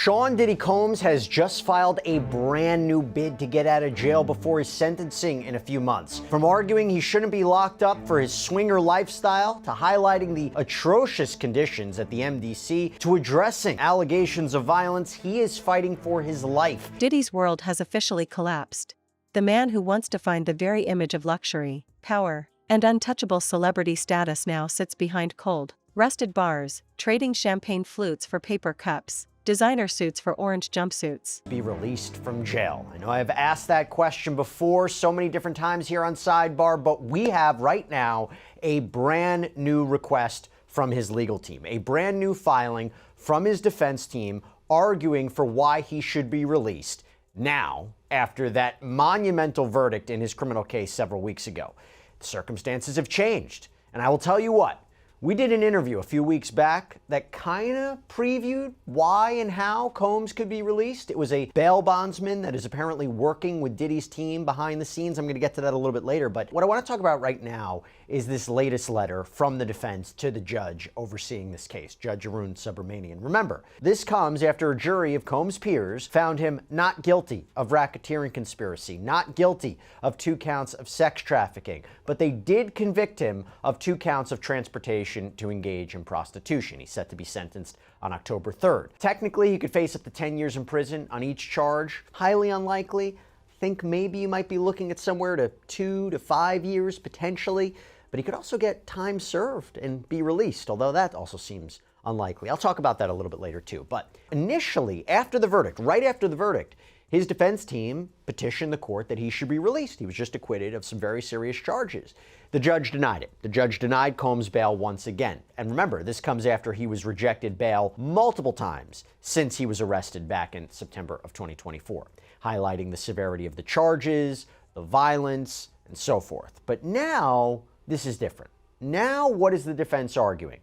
Sean Diddy Combs has just filed a brand new bid to get out of jail before his sentencing in a few months. From arguing he shouldn't be locked up for his swinger lifestyle, to highlighting the atrocious conditions at the MDC, to addressing allegations of violence, he is fighting for his life. Diddy's world has officially collapsed. The man who wants to find the very image of luxury, power, and untouchable celebrity status now sits behind cold, rusted bars, trading champagne flutes for paper cups, designer suits for orange jumpsuits. Be released from jail. I know I've asked that question before so many different times here on Sidebar, but we have right now a brand new request from his legal team, a brand new filing from his defense team arguing for why he should be released now after that monumental verdict in his criminal case several weeks ago. The circumstances have changed, and I will tell you what, we did an interview a few weeks back that kind of previewed why and how Combs could be released. It was a bail bondsman that is apparently working with Diddy's team behind the scenes. I'm going to get to that a little bit later, but what I want to talk about right now is this latest letter from the defense to the judge overseeing this case, Judge Arun Subramanian. Remember, this comes after a jury of Combs' peers found him not guilty of racketeering conspiracy, not guilty of 2 counts of sex trafficking, but they did convict him of 2 counts of transportation to engage in prostitution. He's set to be sentenced on October 3rd. Technically, he could face up to 10 years in prison on each charge. Highly unlikely. Think maybe you might be looking at somewhere to 2 to 5 years potentially, but he could also get time served and be released, although that also seems unlikely. I'll talk about that a little bit later too. But initially, after the verdict, right after the verdict, his defense team petitioned the court that he should be released. He was just acquitted of some very serious charges. The judge denied it. The judge denied Combs bail once again. And remember, this comes after he was rejected bail multiple times since he was arrested back in September of 2024, highlighting the severity of the charges, the violence, and so forth. But now, this is different. Now, what is the defense arguing?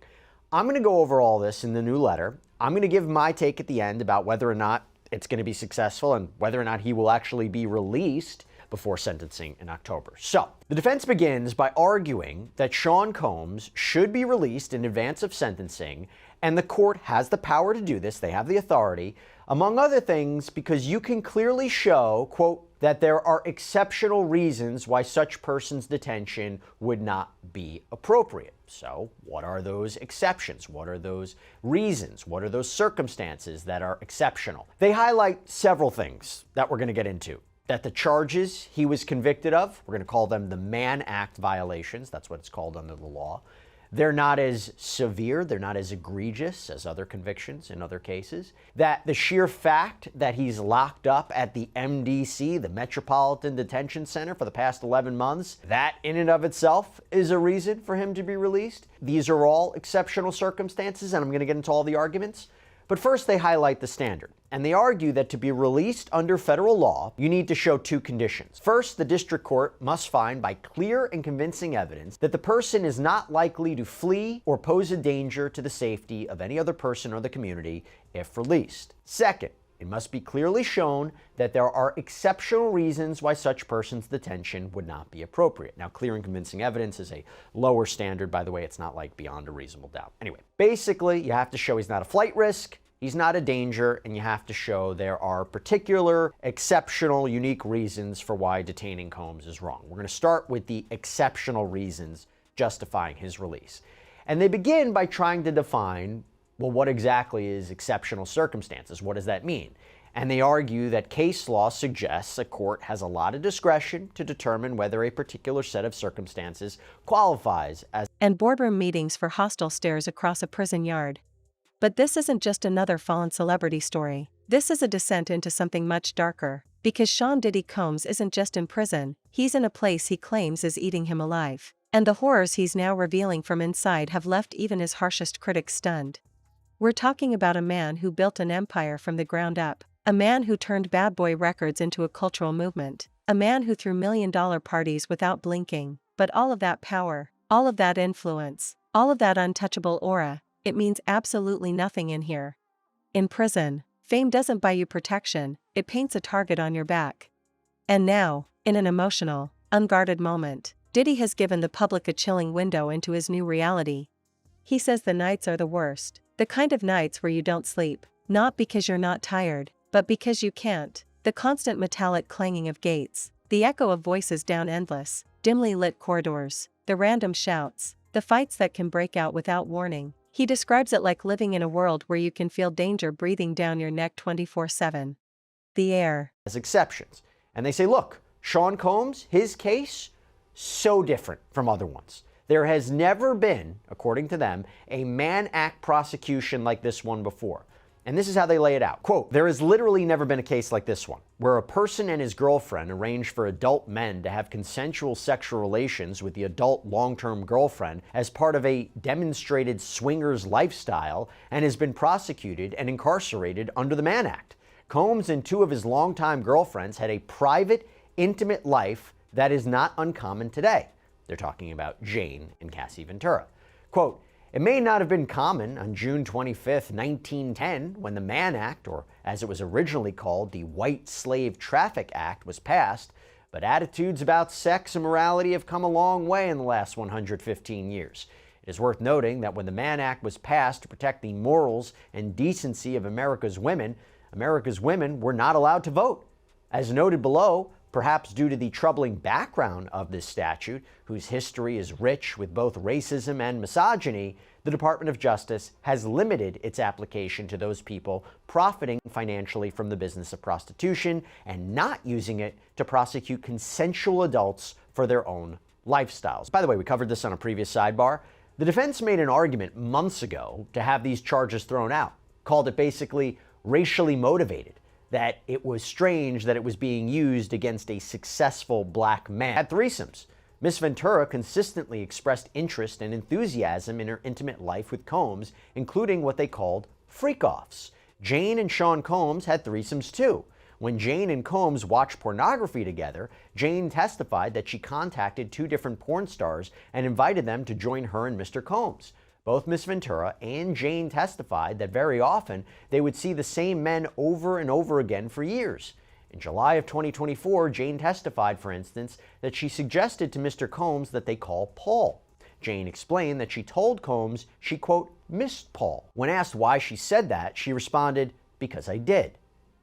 I'm going to go over all this in the new letter. I'm going to give my take at the end about whether or not it's going to be successful and whether or not he will actually be released before sentencing in October. So, the defense begins by arguing that Sean Combs should be released in advance of sentencing, and the court has the power to do this. They have the authority, among other things, because you can clearly show, quote, that there are exceptional reasons why such person's detention would not be appropriate. So, what are those exceptions? What are those reasons? What are those circumstances that are exceptional? They highlight several things that we're going to get into. That the charges he was convicted of, we're going to call them the Mann Act violations, that's what it's called under the law. They're not as severe, they're not as egregious as other convictions in other cases. That the sheer fact that he's locked up at the MDC, the Metropolitan Detention Center, for the past 11 months, that in and of itself is a reason for him to be released. These are all exceptional circumstances, and I'm going to get into all the arguments. But first, they highlight the standard, and they argue that to be released under federal law, you need to show 2 conditions. First, the district court must find by clear and convincing evidence that the person is not likely to flee or pose a danger to the safety of any other person or the community if released. Second, it must be clearly shown that there are exceptional reasons why such person's detention would not be appropriate. Now, clear and convincing evidence is a lower standard, by the way. It's not like beyond a reasonable doubt. Anyway, basically, you have to show he's not a flight risk, he's not a danger, and you have to show there are particular, exceptional, unique reasons for why detaining Combs is wrong. We're going to start with the exceptional reasons justifying his release. And they begin by trying to define, well, what exactly is exceptional circumstances? What does that mean? And they argue that case law suggests a court has a lot of discretion to determine whether a particular set of circumstances qualifies as. And boardroom meetings for hostile stares across a prison yard. But this isn't just another fallen celebrity story. This is a descent into something much darker. Because Sean Diddy Combs isn't just in prison, he's in a place he claims is eating him alive. And the horrors he's now revealing from inside have left even his harshest critics stunned. We're talking about a man who built an empire from the ground up. A man who turned bad boy records into a cultural movement. A man who threw million-dollar parties without blinking. But all of that power, all of that influence, all of that untouchable aura, it means absolutely nothing in here. In prison, fame doesn't buy you protection, it paints a target on your back. And now, in an emotional, unguarded moment, Diddy has given the public a chilling window into his new reality. He says the nights are the worst. The kind of nights where you don't sleep, Not because you're not tired, but because you can't. The constant metallic clanging of gates, the echo of voices down endless, dimly lit corridors, the random shouts, the fights that can break out without warning. He describes it like living in a world where you can feel danger breathing down your neck 24/7. The air. As exceptions. And they say, look, Sean Combs, his case, so different from other ones. There has never been, according to them, a Mann Act prosecution like this one before. And this is how they lay it out. Quote, there has literally never been a case like this one, where a person and his girlfriend arrange for adult men to have consensual sexual relations with the adult long-term girlfriend as part of a demonstrated swingers lifestyle and has been prosecuted and incarcerated under the Mann Act. Combs and two of his longtime girlfriends had a private, intimate life that is not uncommon today. They're talking about Jane and Cassie Ventura. Quote, it may not have been common on June 25th, 1910, when the Mann Act, or as it was originally called, the White Slave Traffic Act, was passed, but attitudes about sex and morality have come a long way in the last 115 years. It is worth noting that when the Mann Act was passed to protect the morals and decency of America's women were not allowed to vote. As noted below, perhaps due to the troubling background of this statute, whose history is rich with both racism and misogyny, the Department of Justice has limited its application to those people profiting financially from the business of prostitution and not using it to prosecute consensual adults for their own lifestyles. By the way, we covered this on a previous sidebar. The defense made an argument months ago to have these charges thrown out, called it basically racially motivated, that it was strange that it was being used against a successful black man. At threesomes, Miss Ventura consistently expressed interest and enthusiasm in her intimate life with Combs, including what they called freak-offs. Jane and Sean Combs had threesomes too. When Jane and Combs watched pornography together, Jane testified that she contacted two different porn stars and invited them to join her and Mr. Combs. Both Miss Ventura and Jane testified that very often they would see the same men over and over again for years. In July of 2024, Jane testified, for instance, that she suggested to Mr. Combs that they call Paul. Jane explained that she told Combs she, quote, missed Paul. When asked why she said that, she responded, because I did.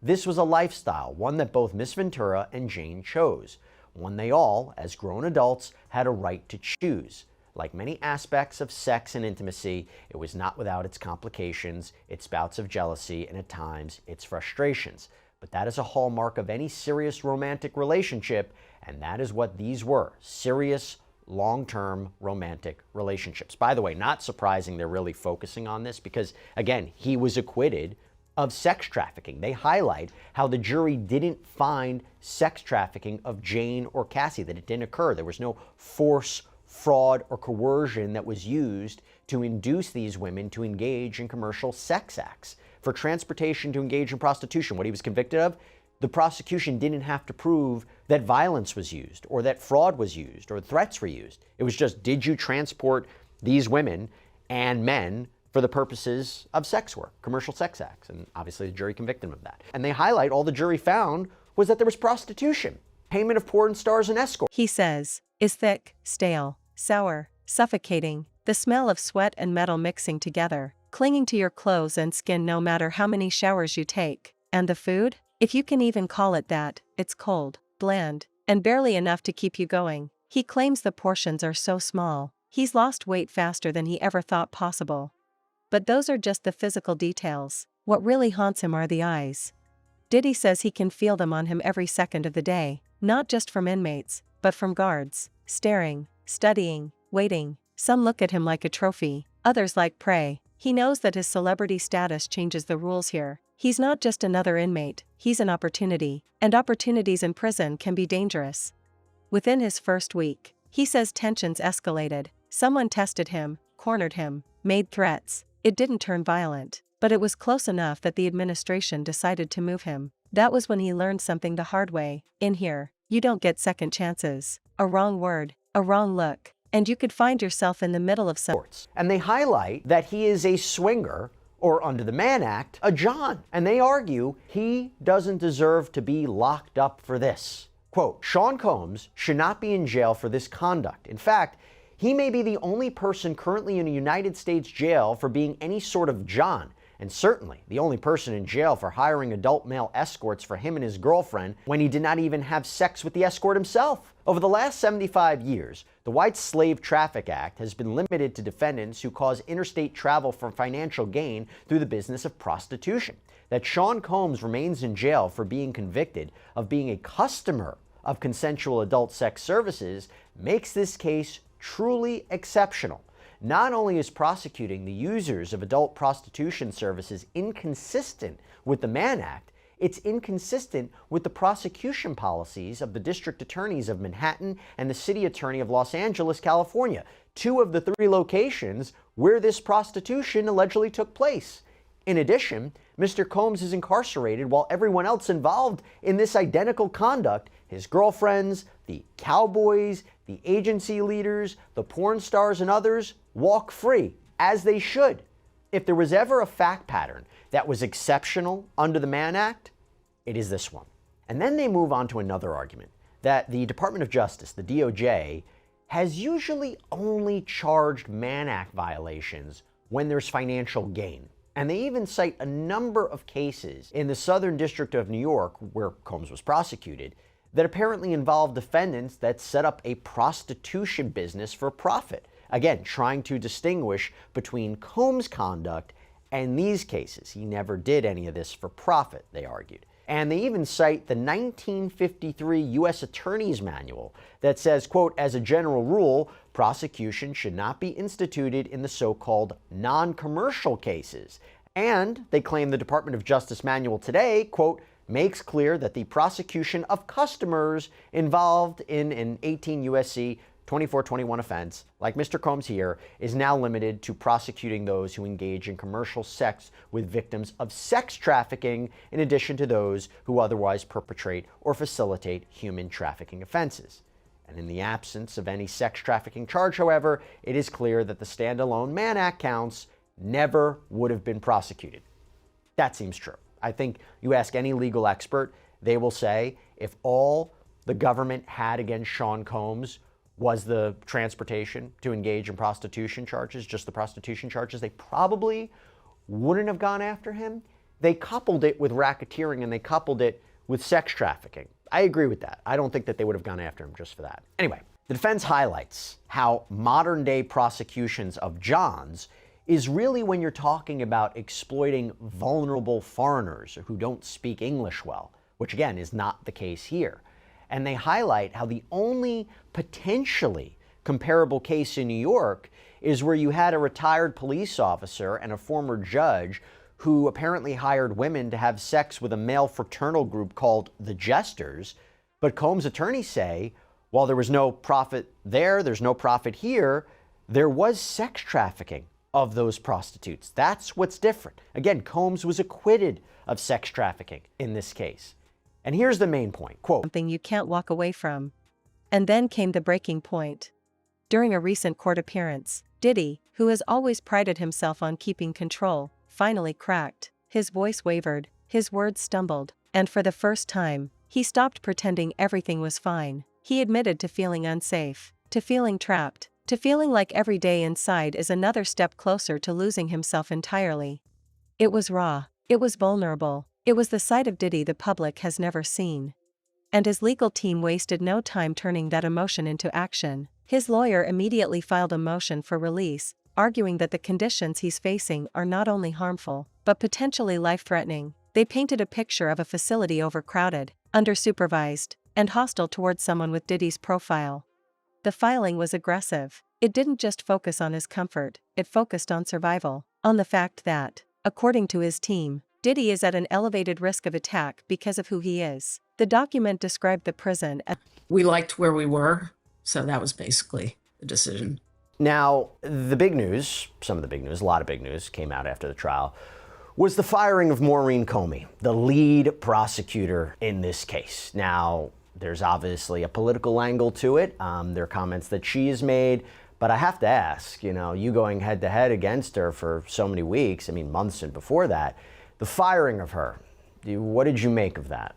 This was a lifestyle, one that both Miss Ventura and Jane chose, one they all, as grown adults, had a right to choose. Like many aspects of sex and intimacy, it was not without its complications, its bouts of jealousy, and at times, its frustrations. But that is a hallmark of any serious romantic relationship, and that is what these were, serious, long-term romantic relationships. By the way, not surprising they're really focusing on this because, again, he was acquitted of sex trafficking. They highlight how the jury didn't find sex trafficking of Jane or Cassie, that it didn't occur. There was no force, fraud, or coercion that was used to induce these women to engage in commercial sex acts. For transportation to engage in prostitution, what he was convicted of, the prosecution didn't have to prove that violence was used or that fraud was used or threats were used. It was just, did you transport these women and men for the purposes of sex work, commercial sex acts? And obviously the jury convicted him of that. And they highlight all the jury found was that there was prostitution, payment of porn stars and escorts. He says, is thick, stale, sour, suffocating, the smell of sweat and metal mixing together, clinging to your clothes and skin no matter how many showers you take. And the food? If you can even call it that, it's cold, bland, and barely enough to keep you going. He claims the portions are so small, he's lost weight faster than he ever thought possible. But those are just the physical details. What really haunts him are the eyes. Diddy says he can feel them on him every second of the day, not just from inmates, but from guards, staring, studying, waiting. Some look at him like a trophy, others like prey. He knows that his celebrity status changes the rules here. He's not just another inmate, he's an opportunity, and opportunities in prison can be dangerous. Within his first week, he says tensions escalated. Someone tested him, cornered him, made threats. It didn't turn violent, but it was close enough that the administration decided to move him. That was when he learned something the hard way. In here, you don't get second chances. A wrong word, a wrong look, and you could find yourself in the middle of some. And they highlight that he is a swinger, or under the Mann Act, a John. And they argue he doesn't deserve to be locked up for this. Quote, Sean Combs should not be in jail for this conduct. In fact, he may be the only person currently in a United States jail for being any sort of John, and certainly the only person in jail for hiring adult male escorts for him and his girlfriend when he did not even have sex with the escort himself. Over the last 75 years, the White Slave Traffic Act has been limited to defendants who cause interstate travel for financial gain through the business of prostitution. That Sean Combs remains in jail for being convicted of being a customer of consensual adult sex services makes this case truly exceptional. Not only is prosecuting the users of adult prostitution services inconsistent with the Mann Act, it's inconsistent with the prosecution policies of the district attorneys of Manhattan and the city attorney of Los Angeles, California, two of the three locations where this prostitution allegedly took place. In addition, Mr. Combs is incarcerated while everyone else involved in this identical conduct, his girlfriends, the cowboys, the agency leaders, the porn stars, and others, walk free, as they should. If there was ever a fact pattern that was exceptional under the Mann Act, it is this one. And then they move on to another argument, that the Department of Justice, the DOJ, has usually only charged Mann Act violations when there's financial gain. And they even cite a number of cases in the Southern District of New York, where Combs was prosecuted, that apparently involved defendants that set up a prostitution business for profit. Again, trying to distinguish between Combs' conduct and these cases. He never did any of this for profit, they argued. And they even cite the 1953 U.S. Attorney's Manual that says, quote, as a general rule, prosecution should not be instituted in the so-called non-commercial cases. And they claim the Department of Justice manual today, quote, makes clear that the prosecution of customers involved in an 18 U.S.C. 2421 offense, like Mr. Combs here, is now limited to prosecuting those who engage in commercial sex with victims of sex trafficking, in addition to those who otherwise perpetrate or facilitate human trafficking offenses. And in the absence of any sex trafficking charge, however, it is clear that the standalone Mann Act counts never would have been prosecuted. That seems true. I think you ask any legal expert, they will say if all the government had against Sean Combs was the transportation to engage in prostitution charges, just the prostitution charges, they probably wouldn't have gone after him. They coupled it with racketeering and they coupled it with sex trafficking. I agree with that. I don't think that they would have gone after him just for that. Anyway, the defense highlights how modern day prosecutions of Johns is really when you're talking about exploiting vulnerable foreigners who don't speak English well, which again is not the case here. And they highlight how the only potentially comparable case in New York is where you had a retired police officer and a former judge who apparently hired women to have sex with a male fraternal group called the Jesters. But Combs' attorneys say, while there was no profit there, there's no profit here, there was sex trafficking of those prostitutes. That's what's different. Again, Combs was acquitted of sex trafficking in this case. And here's the main point, quote, something you can't walk away from. And then came the breaking point. During a recent court appearance, Diddy, who has always prided himself on keeping control, finally cracked. His voice wavered, his words stumbled, and for the first time, he stopped pretending everything was fine. He admitted to feeling unsafe, to feeling trapped, to feeling like every day inside is another step closer to losing himself entirely. It was raw, it was vulnerable, it was the side of Diddy the public has never seen. And his legal team wasted no time turning that emotion into action. His lawyer immediately filed a motion for release, arguing that the conditions he's facing are not only harmful, but potentially life-threatening. They painted a picture of a facility overcrowded, undersupervised, and hostile towards someone with Diddy's profile. The filing was aggressive. It didn't just focus on his comfort, it focused on survival, on the fact that, according to his team, Diddy is at an elevated risk of attack because of who he is. The document described the prison as we liked where we were, so that was basically the decision. Now, the big news, some of the big news, a lot of big news came out after the trial, was the firing of Maureen Comey, the lead prosecutor in this case. Now, there's obviously a political angle to it. There are comments that she has made, but I have to ask, you going head to head against her for so many weeks, months and before that, the firing of her, what did you make of that?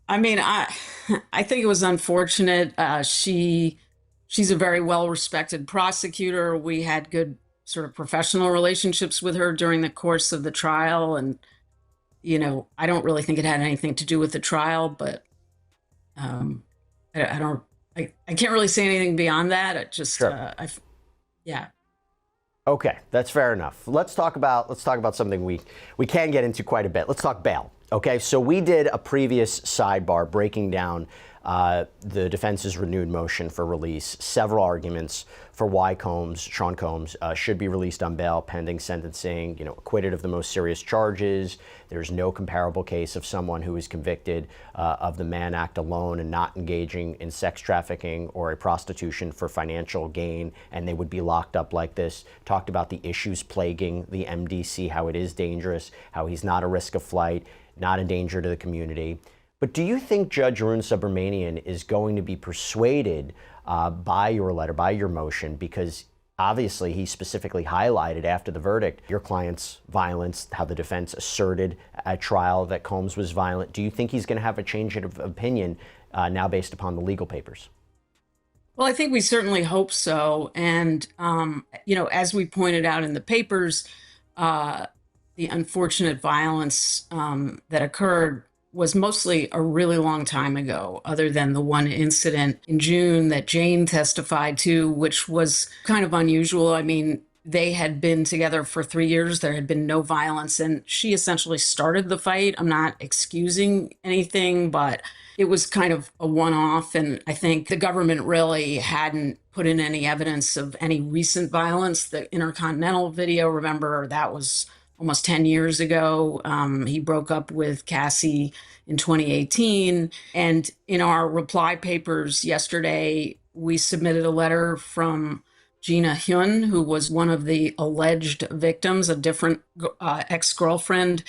I think it was unfortunate. She's a very well-respected prosecutor. We had good sort of professional relationships with her during the course of the trial. And, I don't really think it had anything to do with the trial, but I can't really say anything beyond that. It just, Sure. yeah. Okay, that's fair enough. Let's talk about something we can get into quite a bit. Let's talk bail. Okay, so we did a previous sidebar breaking down the defense's renewed motion for release, several arguments for why Sean Combs, should be released on bail pending sentencing, acquitted of the most serious charges. There's no comparable case of someone who is convicted of the Mann Act alone and not engaging in sex trafficking or a prostitution for financial gain, and they would be locked up like this. Talked about the issues plaguing the MDC, how it is dangerous, how he's not a risk of flight, not a danger to the community. But do you think Judge Arun Subramanian is going to be persuaded by your letter, by your motion? Because obviously he specifically highlighted after the verdict your client's violence, how the defense asserted at trial that Combs was violent. Do you think he's going to have a change of opinion now based upon the legal papers? Well, I think we certainly hope so. And, as we pointed out in the papers, the unfortunate violence that occurred was mostly a really long time ago, other than the one incident in June that Jane testified to, which was kind of unusual. I mean, they had been together for 3 years. There had been no violence, and she essentially started the fight. I'm not excusing anything, but it was kind of a one-off. And I think the government really hadn't put in any evidence of any recent violence. The Intercontinental video, remember, that was almost 10 years ago. He broke up with Cassie in 2018. And in our reply papers yesterday, we submitted a letter from Gina Hyun, who was one of the alleged victims, a different ex-girlfriend.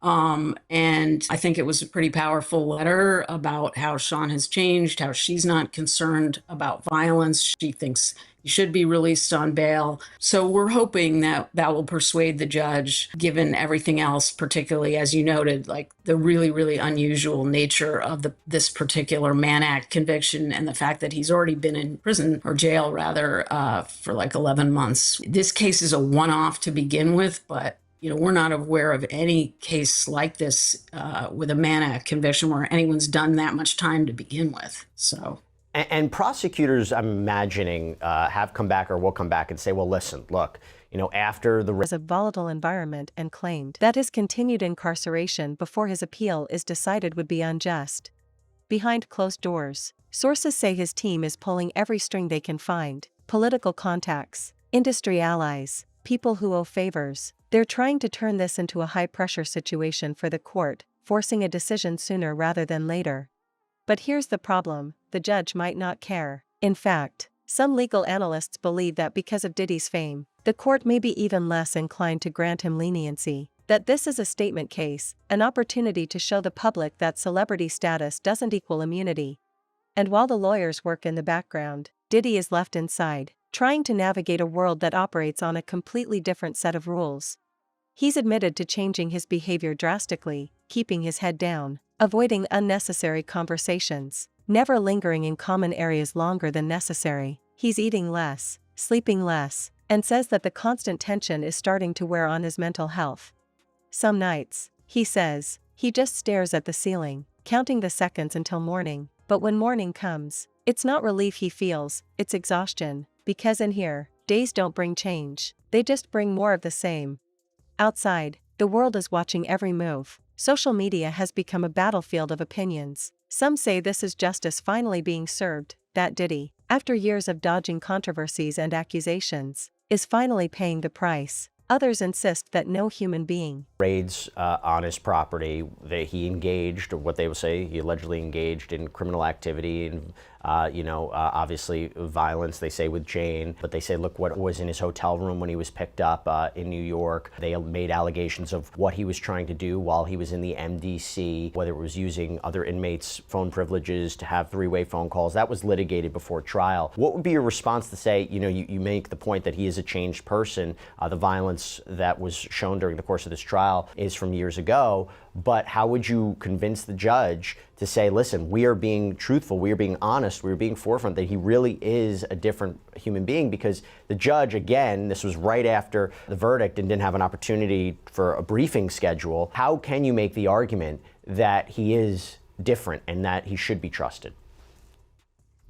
And I think it was a pretty powerful letter about how Sean has changed, how she's not concerned about violence. She thinks he should be released on bail. So we're hoping that that will persuade the judge, given everything else, particularly, as you noted, like the really, really unusual nature of this particular Mann Act conviction and the fact that he's already been in prison, or jail rather, for like 11 months. This case is a one-off to begin with, but we're not aware of any case like this with a Mann Act conviction where anyone's done that much time to begin with. So. And prosecutors, I'm imagining, have come back or will come back and say, well, listen, look, after the as a volatile environment and claimed that his continued incarceration before his appeal is decided would be unjust. Behind closed doors, sources say his team is pulling every string they can find: political contacts, industry allies, people who owe favors. They're trying to turn this into a high-pressure situation for the court, forcing a decision sooner rather than later. But here's the problem: the judge might not care. In fact, some legal analysts believe that because of Diddy's fame, the court may be even less inclined to grant him leniency, that this is a statement case, an opportunity to show the public that celebrity status doesn't equal immunity. And while the lawyers work in the background, Diddy is left inside, trying to navigate a world that operates on a completely different set of rules. He's admitted to changing his behavior drastically, keeping his head down, avoiding unnecessary conversations, never lingering in common areas longer than necessary. He's eating less, sleeping less, and says that the constant tension is starting to wear on his mental health. Some nights, he says, he just stares at the ceiling, counting the seconds until morning. But when morning comes, it's not relief he feels, it's exhaustion, because in here, days don't bring change, they just bring more of the same. Outside, the world is watching every move. Social media has become a battlefield of opinions. Some say this is justice finally being served, that Diddy, after years of dodging controversies and accusations, is finally paying the price. Others insist that no human being raids on his property, that he engaged, or what they would say, he allegedly engaged in criminal activity and, obviously violence, they say, with Jane. But they say, look what was in his hotel room when he was picked up in New York. They made allegations of what he was trying to do while he was in the MDC, whether it was using other inmates' phone privileges to have three-way phone calls. That was litigated before trial. What would be your response to say, you make the point that he is a changed person, the violence violence that was shown during the course of this trial is from years ago. But how would you convince the judge to say, listen, we are being truthful, we are being honest, we are being forefront, that he really is a different human being? Because the judge, again, this was right after the verdict and didn't have an opportunity for a briefing schedule. How can you make the argument that he is different and that he should be trusted?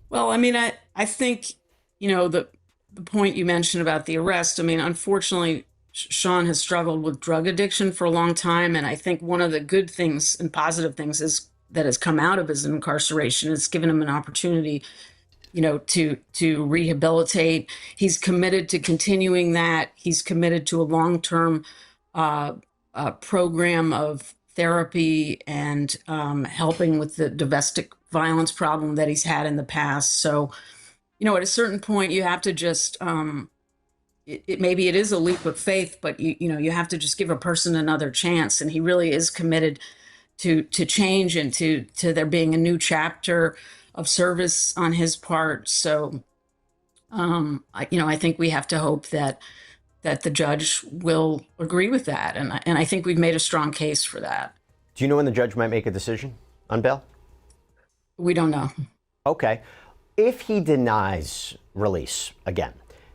Well, I mean, I think, the point you mentioned about the arrest, I mean, unfortunately, Sean has struggled with drug addiction for a long time. And I think one of the good things and positive things is that has come out of his incarceration. It's given him an opportunity, to rehabilitate. He's committed to continuing that. He's committed to a long-term program of therapy and helping with the domestic violence problem that he's had in the past. So, at a certain point, you have to just, maybe it is a leap of faith, but you have to just give a person another chance. And he really is committed to change and to there being a new chapter of service on his part. So, I think we have to hope that the judge will agree with that. And I think we've made a strong case for that. Do you know when the judge might make a decision on bail? We don't know. Okay. If he denies release again,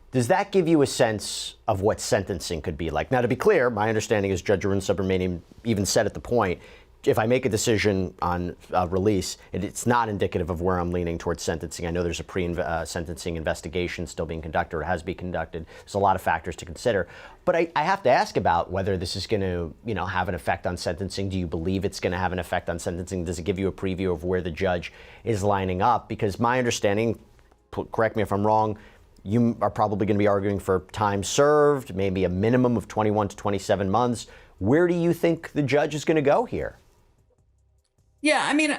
does that give you a sense of what sentencing could be like? Now, to be clear, my understanding is Judge Arun Subramanian even said at the point, if I make a decision on release, it's not indicative of where I'm leaning towards sentencing. I know there's a pre-sentencing investigation still being conducted or has been conducted. There's a lot of factors to consider. But I have to ask about whether this is going to, have an effect on sentencing. Do you believe it's going to have an effect on sentencing? Does it give you a preview of where the judge is lining up? Because my understanding, correct me if I'm wrong, you are probably going to be arguing for time served, maybe a minimum of 21 to 27 months. Where do you think the judge is going to go here? Yeah, I mean,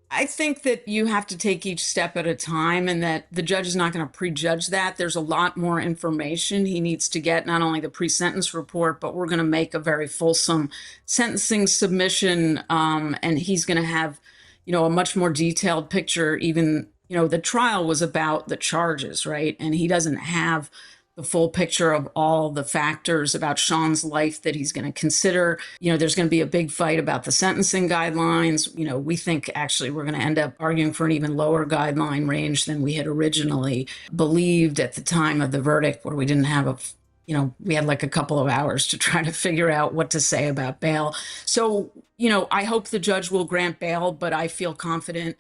I think that you have to take each step at a time and that the judge is not going to prejudge that. There's a lot more information he needs to get, not only the pre-sentence report, but we're going to make a very fulsome sentencing submission. And he's going to have, a much more detailed picture. Even, the trial was about the charges, right? And he doesn't have the full picture of all the factors about Sean's life that he's going to consider. There's going to be a big fight about the sentencing guidelines. We think actually we're going to end up arguing for an even lower guideline range than we had originally believed at the time of the verdict, where we didn't have we had like a couple of hours to try to figure out what to say about bail. So, I hope the judge will grant bail, but I feel confident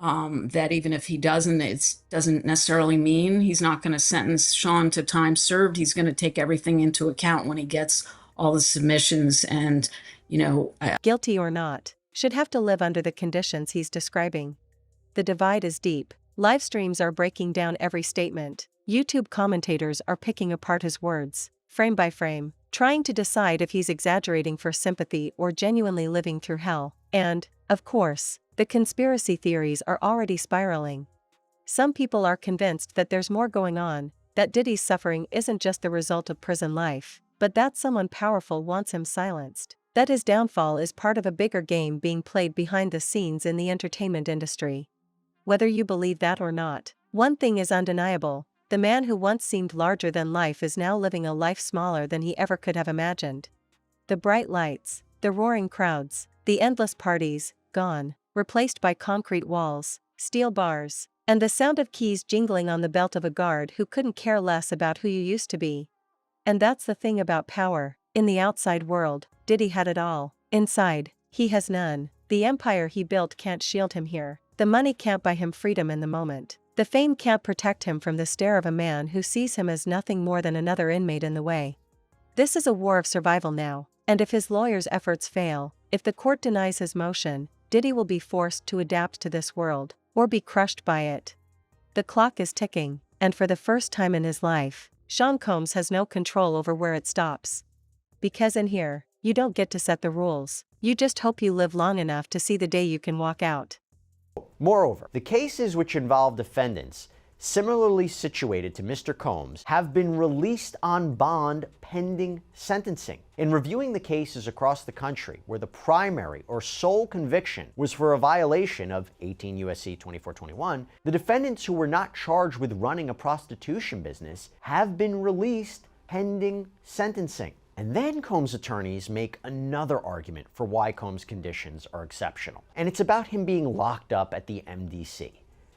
that even if he doesn't, it doesn't necessarily mean he's not going to sentence Sean to time served. He's going to take everything into account when he gets all the submissions and, guilty or not, should have to live under the conditions he's describing. The divide is deep. Live streams are breaking down every statement. YouTube commentators are picking apart his words, frame by frame, trying to decide if he's exaggerating for sympathy or genuinely living through hell. And, of course, the conspiracy theories are already spiraling. Some people are convinced that there's more going on, that Diddy's suffering isn't just the result of prison life, but that someone powerful wants him silenced, that his downfall is part of a bigger game being played behind the scenes in the entertainment industry. Whether you believe that or not, one thing is undeniable: the man who once seemed larger than life is now living a life smaller than he ever could have imagined. The bright lights, the roaring crowds, the endless parties, gone, replaced by concrete walls, steel bars, and the sound of keys jingling on the belt of a guard who couldn't care less about who you used to be. And that's the thing about power. In the outside world, Diddy had it all. Inside, he has none. The empire he built can't shield him here. The money can't buy him freedom in the moment. The fame can't protect him from the stare of a man who sees him as nothing more than another inmate in the way. This is a war of survival now, and if his lawyers' efforts fail, if the court denies his motion, Diddy will be forced to adapt to this world, or be crushed by it. The clock is ticking, and for the first time in his life, Sean Combs has no control over where it stops. Because in here, you don't get to set the rules, you just hope you live long enough to see the day you can walk out. Moreover, the cases which involve defendants similarly situated to Mr. Combs have been released on bond pending sentencing. In reviewing the cases across the country where the primary or sole conviction was for a violation of 18 U.S.C. 2421, the defendants who were not charged with running a prostitution business have been released pending sentencing. And then Combs' attorneys make another argument for why Combs' conditions are exceptional. And it's about him being locked up at the MDC.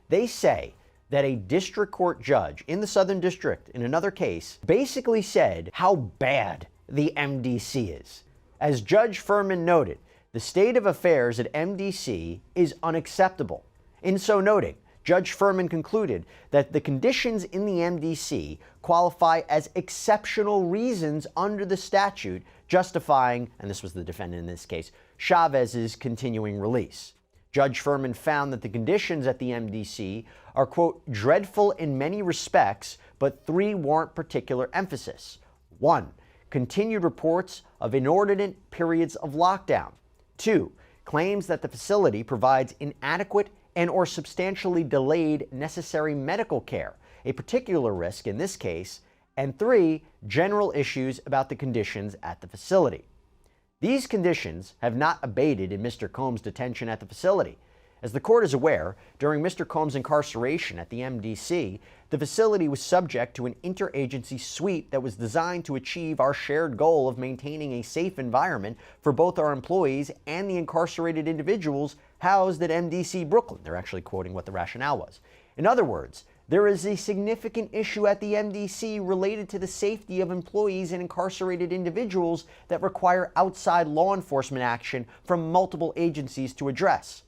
They say that a district court judge in the Southern District in another case basically said how bad the MDC is. As Judge Furman noted, the state of affairs at MDC is unacceptable. In so noting, Judge Furman concluded that the conditions in the MDC qualify as exceptional reasons under the statute justifying, and this was the defendant in this case, Chavez's continuing release. Judge Furman found that the conditions at the MDC are, quote, dreadful in many respects, but three warrant particular emphasis. 1. Continued reports of inordinate periods of lockdown. 2. Claims that the facility provides inadequate and or substantially delayed necessary medical care, a particular risk in this case. And 3. General issues about the conditions at the facility. These conditions have not abated in Mr. Combs' detention at the facility. As the court is aware, during Mr. Combs' incarceration at the MDC, the facility was subject to an interagency sweep that was designed to achieve our shared goal of maintaining a safe environment for both our employees and the incarcerated individuals housed at MDC Brooklyn. They're actually quoting what the rationale was. In other words, there is a significant issue at the MDC related to the safety of employees and incarcerated individuals that require outside law enforcement action from multiple agencies to address.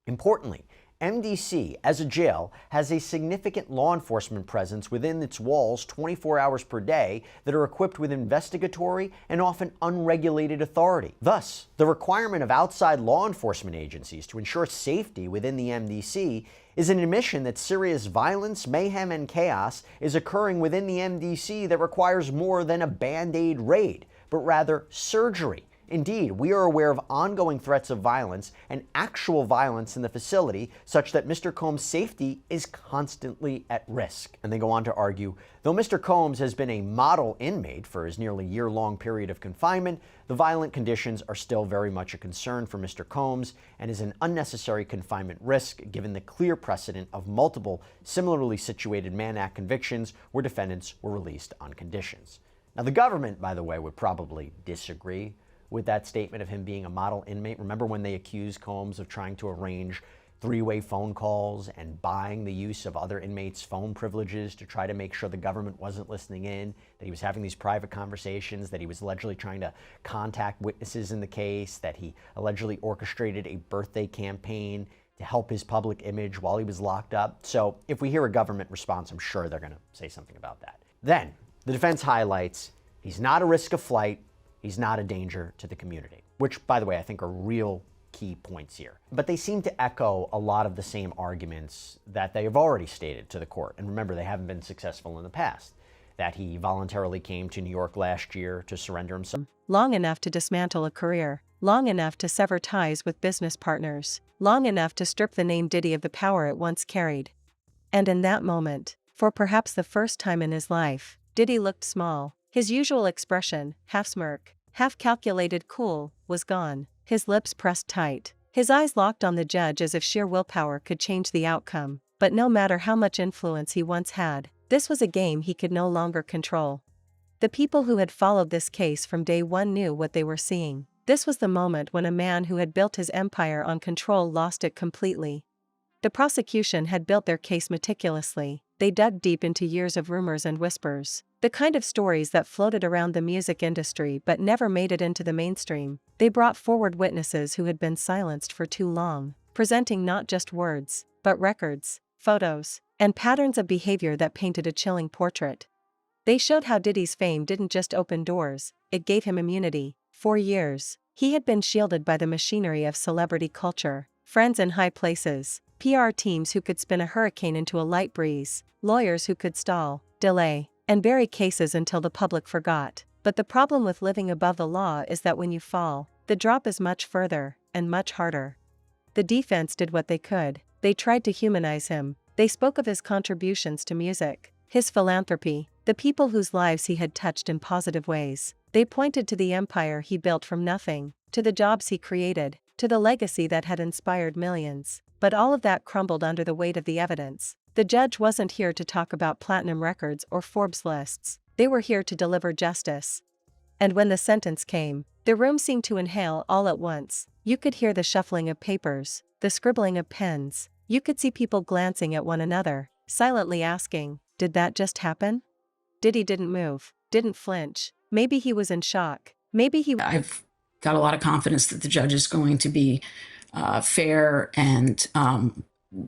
Importantly, MDC, as a jail, has a significant law enforcement presence within its walls 24 hours per day that are equipped with investigatory and often unregulated authority. Thus, the requirement of outside law enforcement agencies to ensure safety within the MDC is an admission that serious violence, mayhem, and chaos is occurring within the MDC that requires more than a Band-Aid raid, but rather surgery. Indeed, we are aware of ongoing threats of violence and actual violence in the facility such that Mr. Combs' safety is constantly at risk. And they go on to argue, though Mr. Combs has been a model inmate for his nearly year-long period of confinement, the violent conditions are still very much a concern for Mr. Combs and is an unnecessary confinement risk given the clear precedent of multiple similarly situated Mann Act convictions where defendants were released on conditions. Now, the government, by the way, would probably disagree with that statement of him being a model inmate. Remember when they accused Combs of trying to arrange three-way phone calls and buying the use of other inmates' phone privileges to try to make sure the government wasn't listening in, that he was having these private conversations, that he was allegedly trying to contact witnesses in the case, that he allegedly orchestrated a birthday campaign to help his public image while he was locked up. So if we hear a government response, I'm sure they're going to say something about that. Then the defense highlights he's not a risk of flight, he's not a danger to the community, which, by the way, I think are real key points here. But they seem to echo a lot of the same arguments that they have already stated to the court. And remember, they haven't been successful in the past. That he voluntarily came to New York last year to surrender himself. Long enough to dismantle a career, long enough to sever ties with business partners, long enough to strip the name Diddy of the power it once carried. And in that moment, for perhaps the first time in his life, Diddy looked small. His usual expression, half smirk, half calculated cool, was gone, his lips pressed tight, his eyes locked on the judge as if sheer willpower could change the outcome. But no matter how much influence he once had, this was a game he could no longer control. The people who had followed this case from day one knew what they were seeing. This was the moment when a man who had built his empire on control lost it completely. The prosecution had built their case meticulously. They dug deep into years of rumors and whispers, the kind of stories that floated around the music industry but never made it into the mainstream. They brought forward witnesses who had been silenced for too long, presenting not just words, but records, photos, and patterns of behavior that painted a chilling portrait. They showed how Diddy's fame didn't just open doors, it gave him immunity. For years, he had been shielded by the machinery of celebrity culture, friends in high places, PR teams who could spin a hurricane into a light breeze, lawyers who could stall, delay, and bury cases until the public forgot. But the problem with living above the law is that when you fall, the drop is much further, and much harder. The defense did what they could. They tried to humanize him. They spoke of his contributions to music, his philanthropy, the people whose lives he had touched in positive ways. They pointed to the empire he built from nothing, to the jobs he created, to the legacy that had inspired millions. But all of that crumbled under the weight of the evidence. The judge wasn't here to talk about platinum records or Forbes lists. They were here to deliver justice. And when the sentence came, the room seemed to inhale all at once. You could hear the shuffling of papers, the scribbling of pens. You could see people glancing at one another, silently asking, did that just happen? Diddy didn't move, didn't flinch. Maybe he was in shock. I've got a lot of confidence that the judge is going to be fair and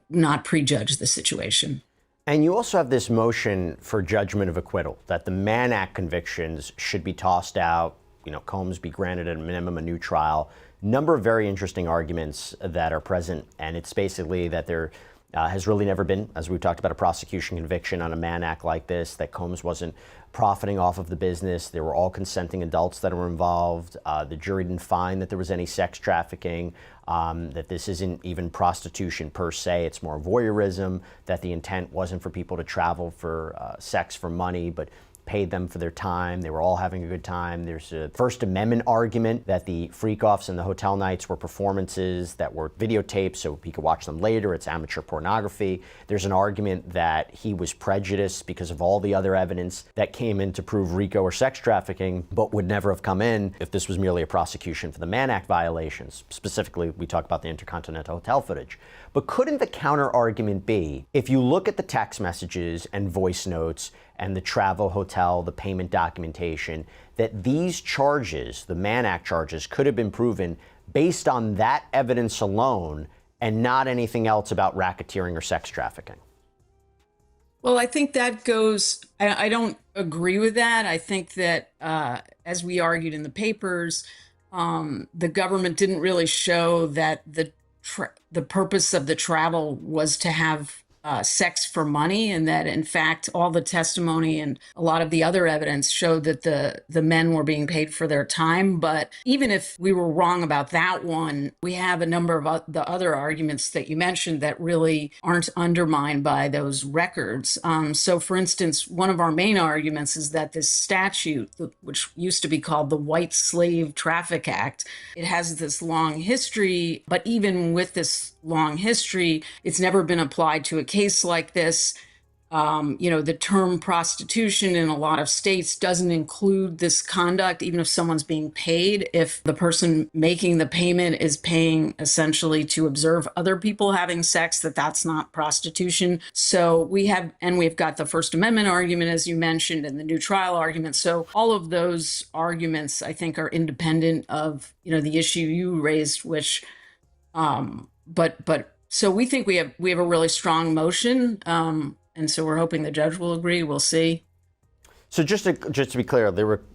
not prejudge the situation. And you also have this motion for judgment of acquittal, that the Mann Act convictions should be tossed out, Combs be granted at a minimum a new trial. Number of very interesting arguments that are present, and it's basically that there has really never been, as we've talked about, a prosecution conviction on a Mann Act like this, that Combs wasn't profiting off of the business. They were all consenting adults that were involved. The jury didn't find that there was any sex trafficking, that this isn't even prostitution per se, it's more voyeurism, that the intent wasn't for people to travel for sex for money, but paid them for their time. They were all having a good time. There's a First Amendment argument that the freak-offs and the hotel nights were performances that were videotaped so he could watch them later. It's amateur pornography. There's an argument that he was prejudiced because of all the other evidence that came in to prove RICO or sex trafficking, but would never have come in if this was merely a prosecution for the Mann Act violations. Specifically, we talk about the Intercontinental Hotel footage. But couldn't the counter argument be, if you look at the text messages and voice notes and the travel, hotel, the payment documentation, that these charges, the Mann Act charges, could have been proven based on that evidence alone and not anything else about racketeering or sex trafficking? Well, I think that goes, I don't agree with that. I think that, as we argued in the papers, the government didn't really show that the purpose of the travel was to have sex for money, and that in fact all the testimony and a lot of the other evidence showed that the men were being paid for their time. But even if we were wrong about that one, we have a number of the other arguments that you mentioned that really aren't undermined by those records. So for instance, one of our main arguments is that this statute, which used to be called the White Slave Traffic Act, it has this long history, but even with this long history, it's never been applied to a case like this. The term prostitution in a lot of states doesn't include this conduct, even if someone's being paid. If the person making the payment is paying essentially to observe other people having sex, that's not prostitution. So we've got the First Amendment argument, as you mentioned, and the new trial argument. So all of those arguments, I think, are independent of, the issue you raised, which, so we think we have a really strong motion. And so we're hoping the judge will agree. We'll see. So just to be clear,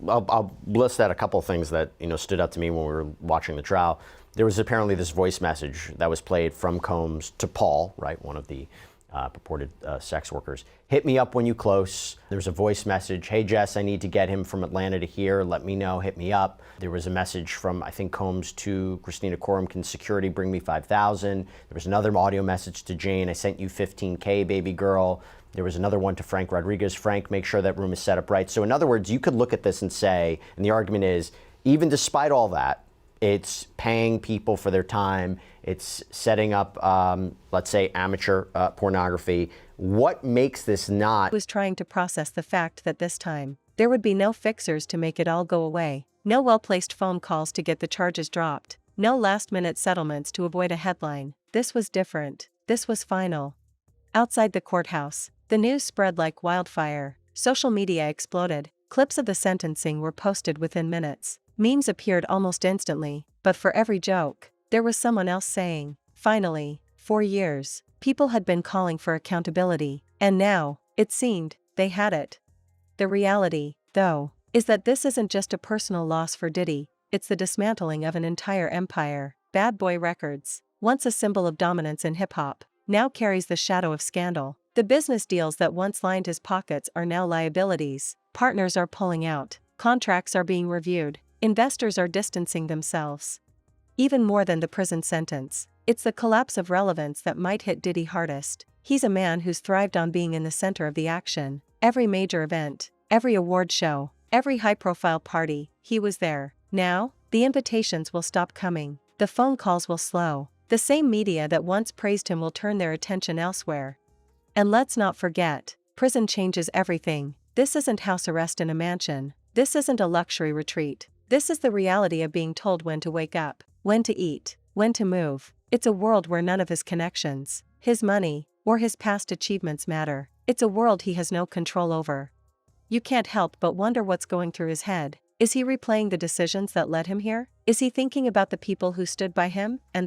I'll list out a couple of things that stood out to me when we were watching the trial. There was apparently this voice message that was played from Combs to Paul, right, one of the purported sex workers. Hit me up when you close. There was a voice message. Hey, Jess, I need to get him from Atlanta to here. Let me know. Hit me up. There was a message from, I think, Combs to Christina Courtroom. Can security bring me 5,000? There was another audio message to Jane. I sent you 15K, baby girl. There was another one to Frank Rodriguez. Frank, make sure that room is set up right. So in other words, you could look at this and say, and the argument is, even despite all that, it's paying people for their time. It's setting up, let's say, amateur pornography. What makes this not? Was trying to process the fact that this time, there would be no fixers to make it all go away, no well-placed phone calls to get the charges dropped, no last-minute settlements to avoid a headline. This was different. This was final. Outside the courthouse, the news spread like wildfire. Social media exploded. Clips of the sentencing were posted within minutes. Memes appeared almost instantly, but for every joke, there was someone else saying, finally, 4 years. People had been calling for accountability, and now, it seemed, they had it. The reality, though, is that this isn't just a personal loss for Diddy, it's the dismantling of an entire empire. Bad Boy Records, once a symbol of dominance in hip-hop, now carries the shadow of scandal. The business deals that once lined his pockets are now liabilities. Partners are pulling out. Contracts are being reviewed. Investors are distancing themselves. Even more than the prison sentence, it's the collapse of relevance that might hit Diddy hardest. He's a man who's thrived on being in the center of the action. Every major event, every award show, every high-profile party, he was there. Now, the invitations will stop coming. The phone calls will slow. The same media that once praised him will turn their attention elsewhere. And let's not forget, prison changes everything. This isn't house arrest in a mansion. This isn't a luxury retreat. This is the reality of being told when to wake up, when to eat, when to move. It's a world where none of his connections, his money, or his past achievements matter. It's a world he has no control over. You can't help but wonder what's going through his head. Is he replaying the decisions that led him here? Is he thinking about the people who stood by him and the